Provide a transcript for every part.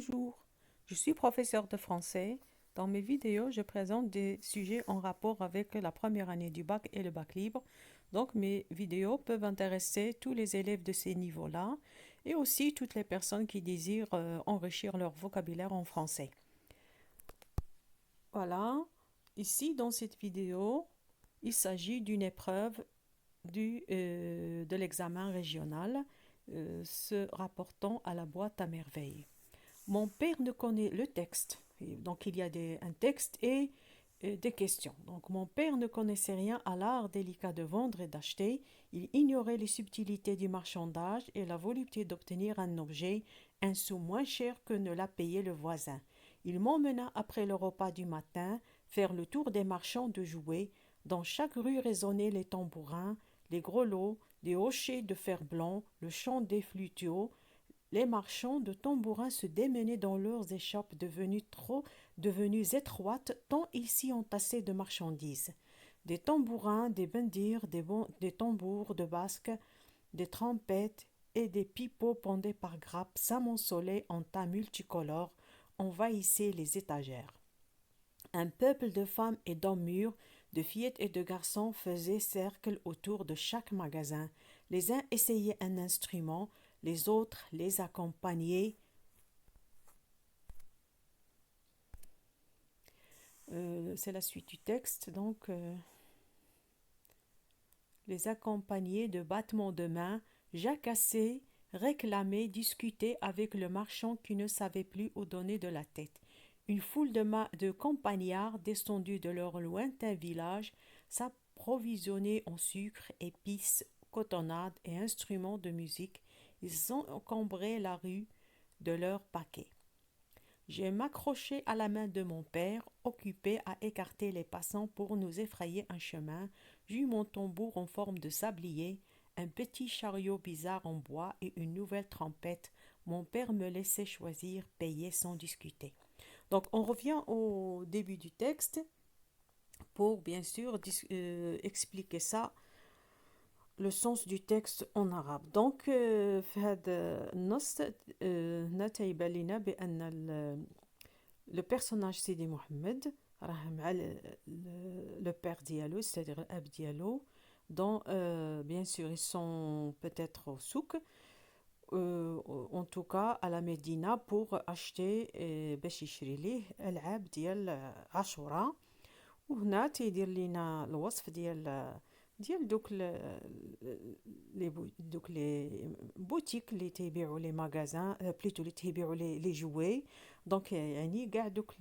Bonjour, je suis professeur de français. Dans mes vidéos, je présente des sujets en rapport avec la première année du bac et le bac libre. Donc mes vidéos peuvent intéresser tous les élèves de ces niveaux-là et aussi toutes les personnes qui désirent enrichir leur vocabulaire en français. Voilà, ici dans cette vidéo, il s'agit d'une épreuve de l'examen régional se rapportant à la boîte à merveilles. Mon père ne connaît le texte. Donc il y a un texte et des questions. Donc mon père ne connaissait rien à l'art délicat de vendre et d'acheter. Il ignorait les subtilités du marchandage et la volupté d'obtenir un objet un sou moins cher que ne l'a payé le voisin. Il m'emmena après le repas du matin faire le tour des marchands de jouets. Dans chaque rue résonnaient les tambourins, les grelots, les hochets de fer blanc, le chant des flûteaux. Les marchands de tambourins se démenaient dans leurs échoppes devenues étroites, tant ils s'y entassaient de marchandises. Des tambourins, des bendirs, des tambours de basque, des trompettes et des pipeaux pendaient par grappes, s'amoncellaient en tas multicolores, envahissaient les étagères. Un peuple de femmes et d'hommes mûrs, de fillettes et de garçons faisait cercle autour de chaque magasin. Les uns essayaient un instrument, les autres les accompagnaient. C'est la suite du texte. Donc, les accompagnaient de battements de mains, jacassaient, réclamaient, discutaient avec le marchand qui ne savait plus où donner de la tête. Une foule de campagnards descendus de leur lointain village s'approvisionnaient en sucre, épices, cotonnades et instruments de musique. Ils encombraient la rue de leurs paquets. Je m'accrochai à la main de mon père, occupé à écarter les passants pour nous effrayer un chemin. J'eus mon tambour en forme de sablier, un petit chariot bizarre en bois et une nouvelle trompette. Mon père me laissait choisir, payer sans discuter. Donc on revient au début du texte pour bien sûr expliquer ça, le sens du texte en arabe. Donc في هذا النص نتيبان لنا بأن لو بيرسوناج سيدي محمد راه مع لو بير ديالو c'est-à-dire الاب ديالو دون bien sûr ils sont peut-être au souk en tout cas à la Médina pour acheter باش يشري ليه العاب ديال عاشوراء. وهنا تيدير لينا الوصف ديال دوك لي بوتيك اللي تيبيعوا لي ماغازان بليتو اللي تيبيعوا لي جوي. دونك يعني كاع دوك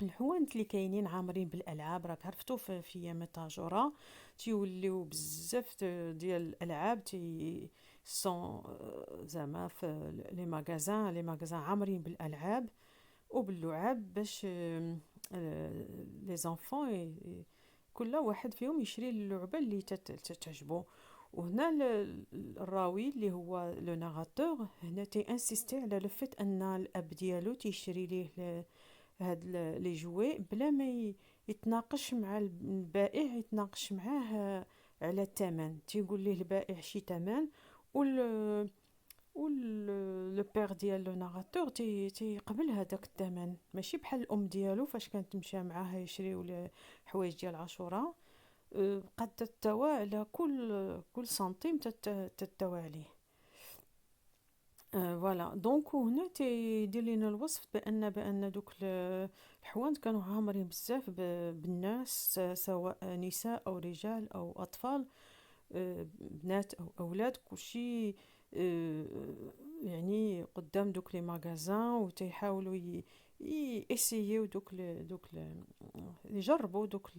الحوانت اللي كاينين عامرين بالالعاب. راك عرفتو في ايام تاجورا تيوليو بزاف ديال الالعاب سون زعما في لي ماغازان عامرين بالالعاب وباللعاب باش لي زانفون كل واحد فيهم يشري اللعبه اللي تعجبو. وهنا الراوي اللي هو لو ناراتور هنا تي انسيستي على لو فيت ان الاب ديالو تيشري ليه هاد لي جوي بلا ما يتناقش مع البائع، يتناقش معاه على الثمن. تيقول ليه البائع شي ثمن لو بير ديال لو ناراتور تيقبل هذاك الثمن، ماشي بحال الام ديالو فاش كانت تمشى معاه يشريو الحوايج ديال عاشوراء بقات تتوى على كل سنتيم تتوى عليه. فوالا دونك هنا تيدير لينا الوصف بان دوك الحوانت كانوا عامرين بزاف بالناس، سواء نساء او رجال او اطفال، بنات او اولاد، كلشي يعني قدام دوك لي ماغازان وتيحاولوا يسيو يجربوا دوك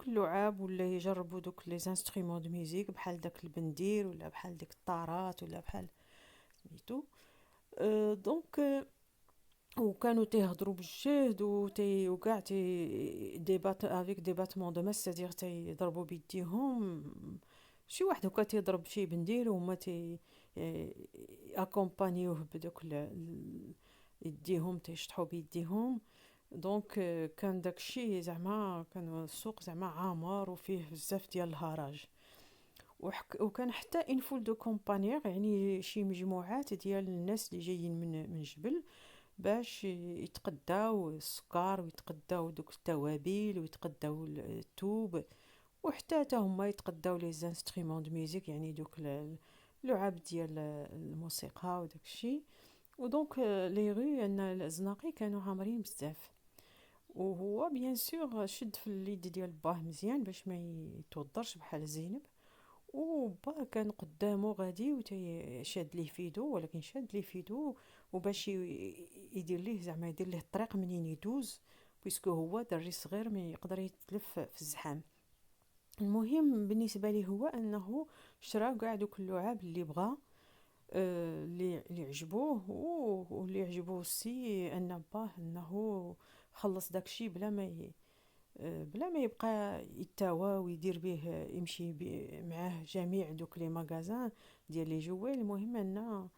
اللعاب ولا يجربوا دوك لي انسترومون دو ميوزيك بحال داك البندير ولا بحال ديك الطارات ولا بحال سميتو. دونك وكانوا تيهضروا بالجهد وكاع ديبات افيك دي باتمون دو ماس، c'est-à-dire تيضربوا بيديهم. شي واحد هكا تيضرب شي بندير وهما اكومبانيوه بدوك يديهم تيشطحوا بيديهم. دونك كان داكشي زعما كان السوق زعما عامر وفيه بزاف ديال الهراج. وكان حتى ان فول دو كومبانيير، يعني شي مجموعات ديال الناس اللي جايين من جبل باش يتقداو السكر ويتقداو دوك التوابل ويتقداو التوب، وحتى تا هما يتقداو لي زانسترومون دو ميوزيك، يعني دوك اللعب ديال الموسيقى وداك الشيء. ودونك لي غو ان الزناقي كانوا عامرين بزاف، وهو بيان سور شد في اليد ديال باه مزيان باش ما يتوضرش بحال زينب، وبا كان قدامه غادي شاد ليه فيدو، ولكن شاد ليه فيدو وباش يدير ليه زعما يدير ليه الطريق منين يدوز، بيسكو هو دري صغير ما يقدر يتلف في الزحام. المهم بالنسبه ليه هو انه شرا كاع دوك اللعاب اللي بغا، اللي عجبوه، واللي عجبوه سي ان باه انه خلص داكشي بلا ما يبقى يتاوى ويدير به يمشي معاه جميع دوك لي ماغازان ديال لي جوال. المهم ان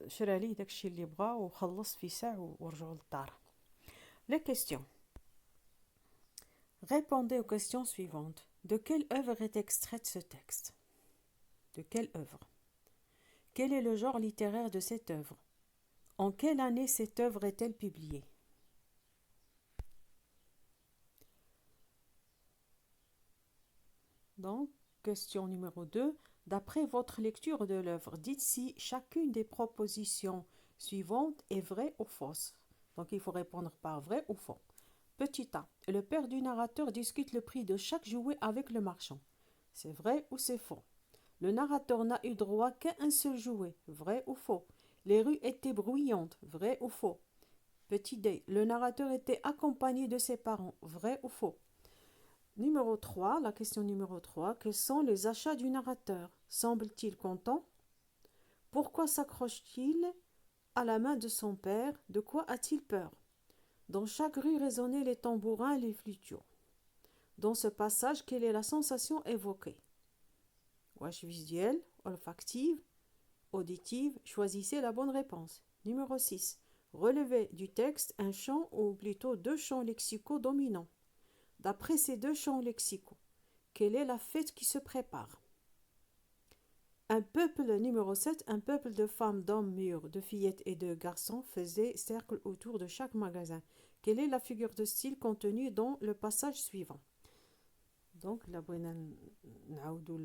شرا ليه داكشي اللي بغا وخلص في ساعة ورجعوا للدار. Les questions. Répondez aux questions suivantes. De quelle œuvre est extraite ce texte? De quelle œuvre? Quel est le genre littéraire de cette œuvre? En quelle année cette œuvre est-elle publiée? Donc, question numéro 2. D'après votre lecture de l'œuvre, dites si chacune des propositions suivantes est vraie ou fausse. Donc, il faut répondre par vrai ou faux. Petit a. Le père du narrateur discute le prix de chaque jouet avec le marchand. C'est vrai ou c'est faux? Le narrateur n'a eu droit qu'à un seul jouet. Vrai ou faux? Les rues étaient bruyantes. Vrai ou faux? Petit d. Le narrateur était accompagné de ses parents. Vrai ou faux? Numéro 3, la question numéro 3. Quels sont les achats du narrateur? Semble-t-il content? Pourquoi s'accroche-t-il à la main de son père? De quoi a-t-il peur? Dans chaque rue résonnaient les tambourins et les flûteaux. Dans ce passage, quelle est la sensation évoquée? Wesh visuelle, olfactive, auditive, choisissez la bonne réponse. Numéro 6. Relevez du texte un champ ou plutôt deux champs lexicaux dominants. D'après ces deux champs lexicaux, quelle est la fête qui se prépare? Un peuple, numéro 7, un peuple de femmes, d'hommes mûrs, de fillettes et de garçons faisait cercle autour de chaque magasin. Quelle est la figure de style contenue dans le passage suivant? Donc, la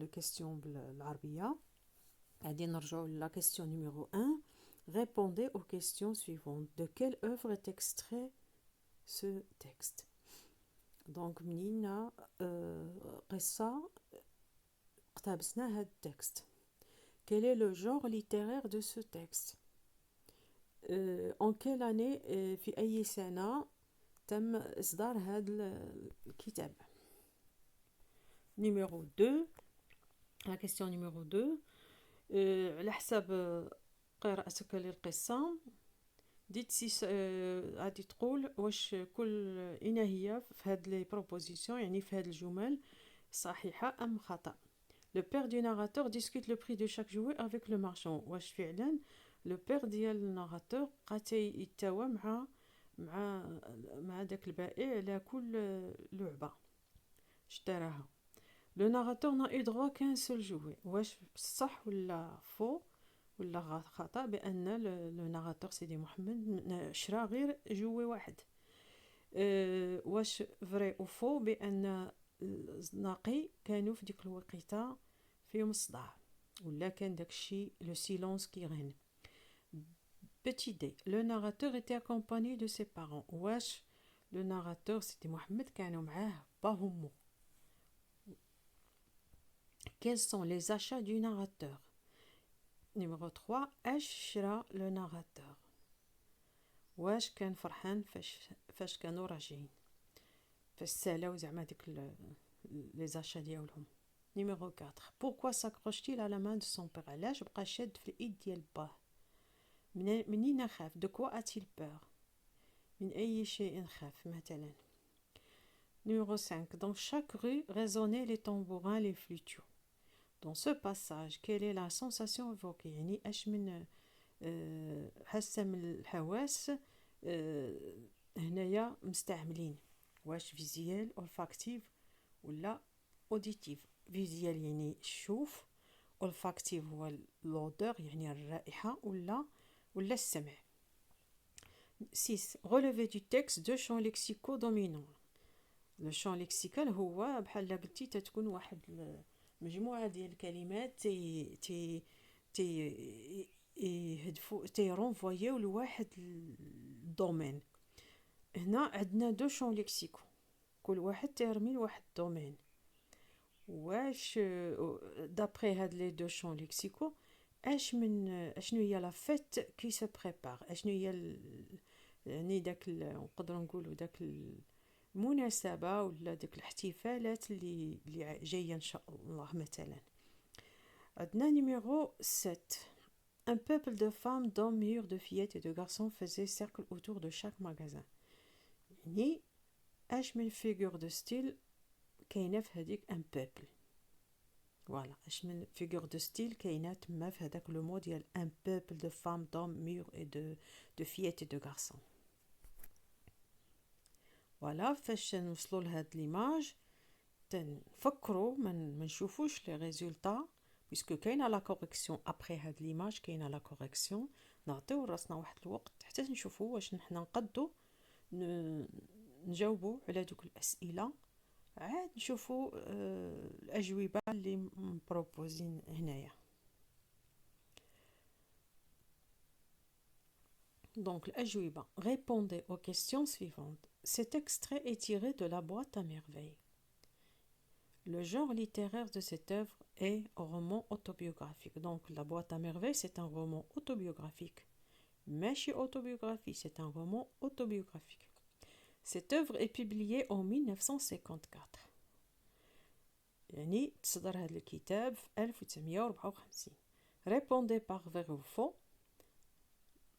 question بالعربية. غادي نرجعوا la question numéro 1. Répondez aux questions suivantes. De quelle œuvre est extrait ce texte? Donc منين قصة اقتبسنا هاد التكست. Quel est le genre littéraire de ce texte? En quelle année في أي سنة تم إصدار هذا الكتاب? Numéro 2. La question numéro 2. على حسب قراءتك للقصة ديت سي غادي تقول واش كل إنا هي في هاد لي بروبوزيسيون، يعني في هاد الجمل صحيحة أم خطأ. Le père du narrateur discute le prix de chaque jouet avec le marchand. واش فعلا لو بير ديال الناراتور بقى يتاوى مع داك البائع على كل لعبة اشتراها. Le narrateur n'a eu droit qu'un seul jouet. واش صح ولا فو ولا خطأ بأن لو ناراتور سيدي محمد شرا غير جوي واحد؟ واش فري او فو بأن الزناقي كانوا في ديك الوقيته فيهم الصداع، ولا كان داكشي لو سيلونس كي غين؟ Petit D. Le narrateur était accompagné de ses parents. واش le narrateur سيدي محمد كانوا معاه با همو؟ Quels sont les achats du narrateur? Numéro 3. اش شرا le narrateur؟ واش كان فرحان فاش كانوا راجعين، فاش سالاو زعما ديك لي زاشا ديالهم. Numéro 4. Pourquoi s'accroche-t-il à la main de son père؟ علاش بقى شاد في الايد ديال باه؟ منين خاف؟ de quoi a-t-il peur؟ من اي شيء خاف مثلا. Numéro 5. Dans chaque rue résonnaient les tambourins, les flûteaux. Dans ce passage, quelle est la sensation évoquée؟ يعني اش من حاسه من الحواس هنايا مستعملين، واش فيزيال، اولفاكتيف ولا اوديتيف؟ فيزيال يعني الشوف، olfactif هو l'odeur يعني الرائحة ولا السمع. 6. Relever du texte deux champs lexicaux dominants. لو شون ليكسيكال هو بحال قلتي تتكون واحد مجموعه ديال الكلمات تي يهدفوا رونفويو لواحد الدومين. هنا عندنا دو شون ليكسيكو، كل واحد تيرمي لواحد الدومين. واش دابري هاد لي دو شون ليكسيكو اشنو هي لا فيت كي سو بريبار، اشنو هي يعني داك نقدروا نقولوا داك المناسبة ولا داك الاحتفالات اللي جايه ان شاء الله. مثلا عندنا نيميرو 7. Un peuple de femmes, d'hommes mûrs, de fillettes et de garçons faisait cercle autour de chaque magasin. يعني اش من فيغور دو ستيل كاينه في هذيك ان بوبل. فوالا اش من فيغور دو ستيل كاينه تما في هذاك لو مو ديال ان بوبل دو فام دوم مور اي دو فييت اي دو غارسون. فوالا فاش نوصلوا لهاد ليماج تنفكروا ما نشوفوش لي ريزولطا باسكو كاينه لا كوريكسيون ابري هاد ليماج، كاينه لا كوريكسيون. نعطيو راسنا واحد الوقت حتى نشوفوا واش نحنا نقدو نجاوبوا على دوك الاسئله، عاد نشوفوا الاجوبه اللي مبروبوزين هنايا. Donc l'ajuba, répondez aux questions suivantes. Cet extrait est tiré de la boîte à merveilles. Le genre littéraire de cette œuvre est roman autobiographique. Donc la boîte à merveilles, c'est un roman autobiographique. Machi autobiographie, c'est un roman autobiographique. Cette œuvre est publiée en 1954. يعني تصدر هذا الكتاب في 1954. Répondez par vrai ou faux.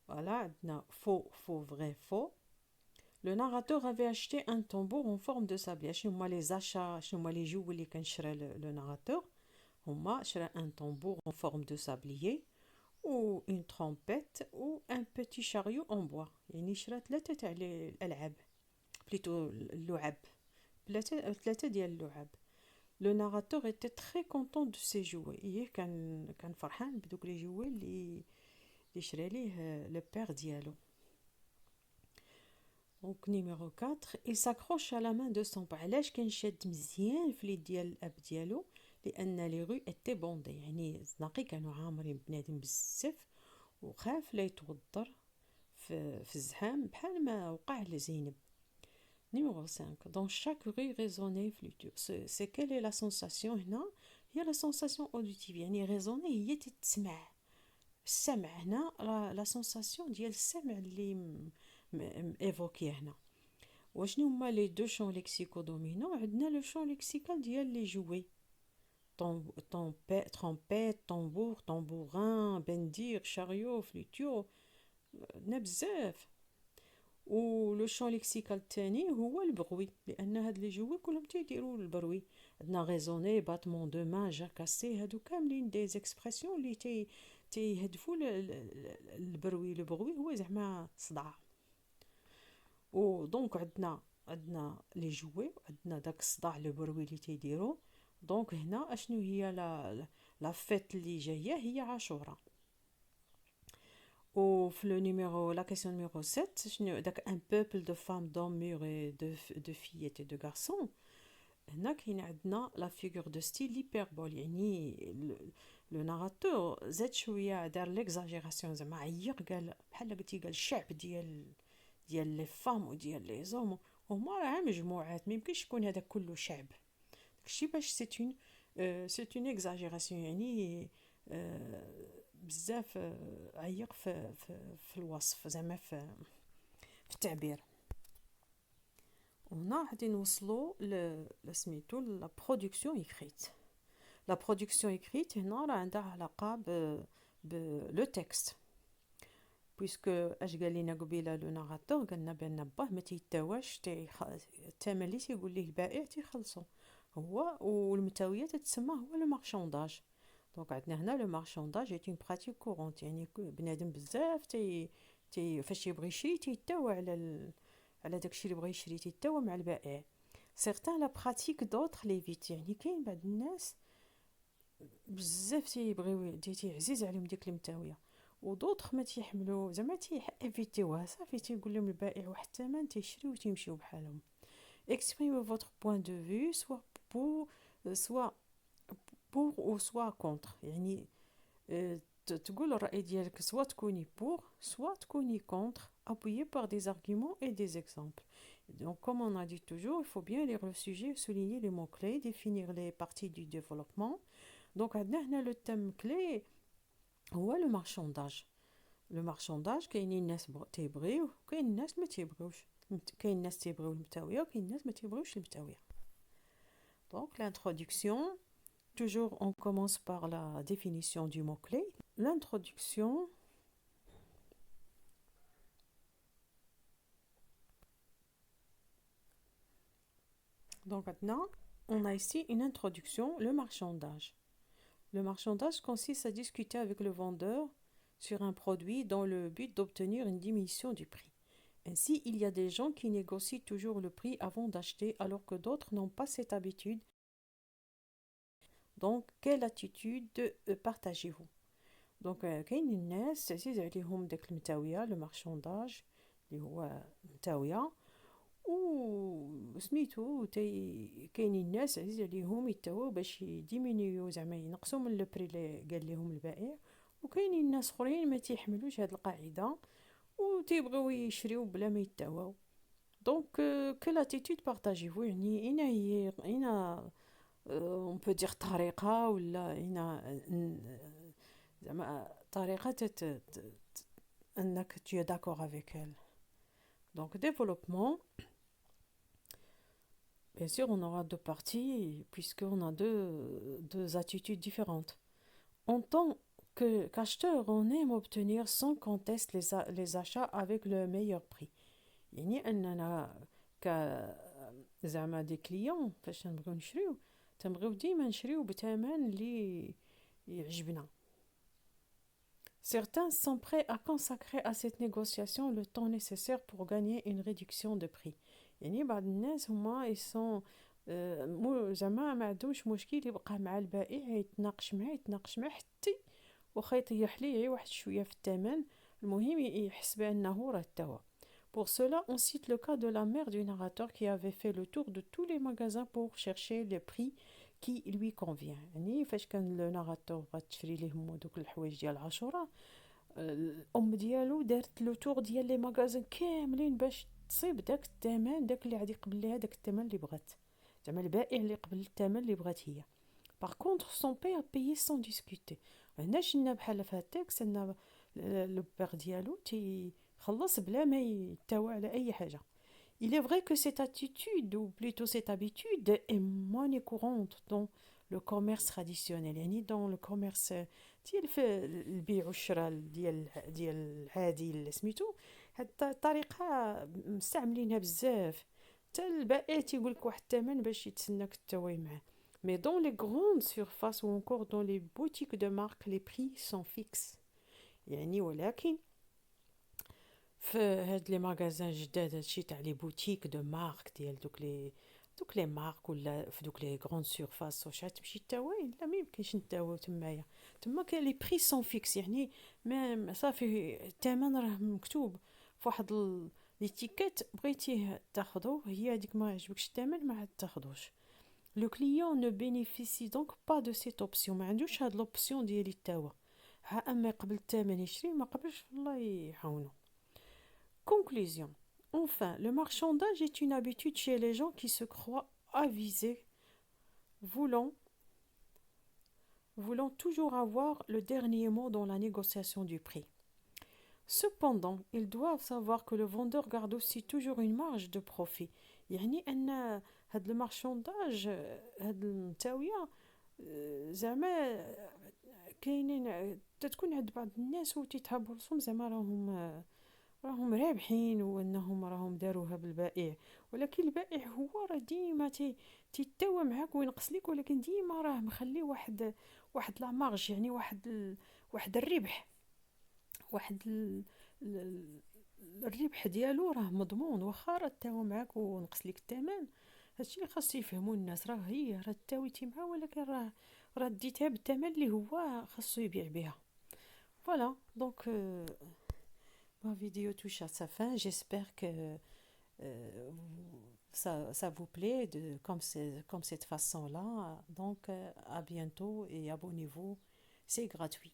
Voilà, عندنا faux, vrai, faux. Le narrateur avait acheté un tambour en forme de sablier. شنو هما لي زاشا، شنو هما لي جو اللي كان شرا لو ناراتور؟ هما شرا ان tambour en forme de sablier ou une trompette ou un petit chariot en bois. يعني شرا ثلاثه تاع الالعاب، بليتو اللعب، ثلاثه ديال اللعب. Le narrateur était très content de ses jouets. إيه كان فرحان بدوك لي جوي اللي شرا ليه لو بير ديالو. Donc numéro 4, il s'accroche à la main de son père. علاش كنشد مزيان في اليد ديال الاب ديالو؟ لان لي رue étaient bondées، يعني الزناقي كانوا عامرين بنادم بزاف وخاف لا يتوضر في الزحام بحال ما وقع لزينب. Numéro 5. Dans chaque rue résonnait flûte. C'est quelle est la sensation هنا؟ هي la sensation auditive، يعني résonner هي تتسمع. السمع هنا la sensation ديال السمع اللي ايفوكي هنا. وشنو هما لي دو شون ليكسيكو دومينون؟ عندنا لو شون ليكسيكال ديال لي جوي، ترومبيت، طنبور، طنبوران، بندير، شاريو، فلوتيو، عندنا بزاف. و لو شون ليكسيكال الثاني هو البغوي، لان هاد لي جوي كلهم تيديروا البروي. عندنا ريزوني، باتمون دو مان، جاكاسي، هادو كاملين دي زيكسبرسيون اللي تيهدفوا البروي. البغوي هو زعما صداع. و دونك عندنا لي جوي، عندنا داك الصداع لو بروي اللي تيديروا. دونك هنا اشنو هي لا فيت اللي جايه؟ هي عاشوراء. و في لو نيميرو لا كيسيون نيميرو 7 شنو داك ان بوبل دو فام دوم مور اي دو فييت اي دو غارسون. هنا كاين عندنا لا فيغور دو ستيل ليبربول، يعني لو ناراتور زاد شويه دار ليكزاجيراسيون، زعما عيق، قال بحال قلتي قال الشعب ديال لي فام وديال لي زوم هما راه مجموعات، ما يمكنش يكون هذا كله شعب. داكشي باش سي اون اكزاجيراسيون، يعني بزاف عيق في الوصف، زعما في التعبير. هنا غادي نوصلوا لسميتو لا برودكسيون ايكريت. لا برودكسيون ايكريت هنا راه عندها علاقه ب لو تكست، بويسكو اش قال لنا قبيله لو ناراتور، قالنا بان باه ما تيتاواش الثمن اللي تيقول ليه البائع تيخلصو هو، والمتاويه تتسمى هو لو مارشونداج. دونك عندنا هنا لو مارشونداج اي اون براتيك كورونت، يعني بنادم بزاف فاش يبغي يشري تيتاوى على داكشي اللي بغى يشري، تيتاوى مع البائع. certains la pratiquent d'autres l'évitent يعني كاين بعض الناس بزاف تيبغيو عزيز عليهم ديك المتاويه ودوطخ ما تيحملوا زعما تيفيتيوها صافي تيقول لهم البائع واحد الثمن تيشريو وتيمشيو بحالهم. Exprimez votre point de vue soit pour ou soit contre يعني تقول الرأي ديالك soit تكوني pour soit تكوني contre appuyé par des arguments et des exemples. Donc comme on a dit toujours, il faut bien lire le sujet, souligner les mots-clés, définir les parties du développement. Donc عندنا هنا le thème clé هو le marchandage. Le marchandage كاينين الناس تيبغيوه وكاين الناس ما تيبغيوش. كاين الناس تيبغيو المتاويه وكاين الناس ما تيبغيوش المتاويه. Donc l'introduction, toujours on commence par la définition du mot-clé. L'introduction donc maintenant on a ici une introduction, le marchandage. Le marchandage consiste à discuter avec le vendeur sur un produit dans le but d'obtenir une diminution du prix. Ainsi, il y a des gens qui négocient toujours le prix avant d'acheter alors que d'autres n'ont pas cette habitude. Donc, quelle attitude partagez-vous? Donc, كاين الناس عزيز عليهم داك المتاوية le marchandage اللي هو متاوية وسميتو كاينين الناس عزيز عليهم يتاويو باش يديمينيو زعما ينقصوا من لو بري اللي قال لهم البائع وكاينين ناس اخرين ما تيحملوش هاد القاعده وتيبغيو يشريو بلا ما يتاواو. دونك كل اتيتود بارطاجيفو يعني اين اون بو دير طريقه ولا زعما طريقه انك tu es d'accord avec elle. Donc développement, bien sûr on aura deux parties puisqu'on a deux attitudes différentes. En tant qu'acheteur, on aime obtenir sans conteste les achats avec le meilleur prix. يعني أننا زعما دي كليون فاش نبغيو نشريو تنبغيو ديما نشريو بثمن اللي يعجبنا. Certains sont prêts à consacrer à cette négociation le temps nécessaire pour gagner une réduction de prix. يعني بعض الناس هما يسون زعما ما عندهمش مشكل يبقى مع البائع يتناقش معاه حتى واخا يطيح ليه واحد شويه في الثمن المهم يحس بانه راه توا. Pour cela, on cite le cas de la mère du narrateur qui avait fait le tour de tous les magasins pour chercher le prix qui lui convient. يعني فاش كان le narrateur بغات تشري ليهم دوك الحوايج ديال عاشوراء الام ديالو دارت لو تور ديال لي ماغازان كاملين باش تصيب داك الثمن داك اللي غادي يقبل ليها داك الثمن اللي بغات زعما البائع اللي قبل الثمن اللي بغات هي. Par contre, son père a payé sans discuter. هنا شنا بحال في هاد التكست ان لو بير ديالو تيخلص بلا ما يتاوى على اي حاجه. Il est vrai que cette attitude, ou plutôt cette habitude, est moins courante dans le commerce traditionnel. يعني dans le commerce ديال البيع والشراء ديال العادي اللي سميتو هاد الطريقه مستعملينها بزاف حتى البائع تيقول لك واحد الثمن باش يتسناك تتاوي معاه. Mais dans les grandes surfaces ou encore dans les boutiques de marque, les prix sont fixes. يعني ولكن في هاد لي ماغازان جداد هادشي تاع لي بوتيك دو مارك ديال دوك لي مارك ولا في دوك لي غروند سيرفاس واش تمشي تاوي لا ما يمكنش نتاويو تما كاين لي بري سون فيكس يعني ما صافي الثمن راه مكتوب فواحد ليتيكيت بغيتيه تاخذو هي هذيك ما عجبكش الثمن ما عاد تاخذوش. Le client ne bénéficie donc pas de cette option. ما عندوش هاد l'option ديال التاوى ها اما قبل الثمن يشري ما قبلش الله يعاونو. Conclusion. Enfin, le marchandage est une habitude chez les gens qui se croient avisés, voulant toujours avoir le dernier mot dans la négociation du prix. Cependant, ils doivent savoir que le vendeur garde aussi toujours une marge de profit. يعني أن هاد المارشونداج هاد المتاوية زعما كاينين تتكون عند بعض الناس وتيتهبوا راسهم زعما راهم رابحين وانهم راهم داروها بالبائع ولكن البائع هو راه ديما تيتاوى معاك وينقص لك ولكن ديما راه مخلي واحد لا مارج يعني واحد الربح الربح ديالو راه مضمون واخا راه تاوى معاك ونقص لك الثمن هادشي اللي خاص يفهمو الناس، راه هي راه تاويتي معاه، ولكن راه ديتها بالثمن اللي هو خاصو يبيع بها. Voilà, donc ma vidéo touche à sa fin. J'espère que ça vous plaît comme cette façon-là. Donc à bientôt et abonnez-vous, c'est gratuit.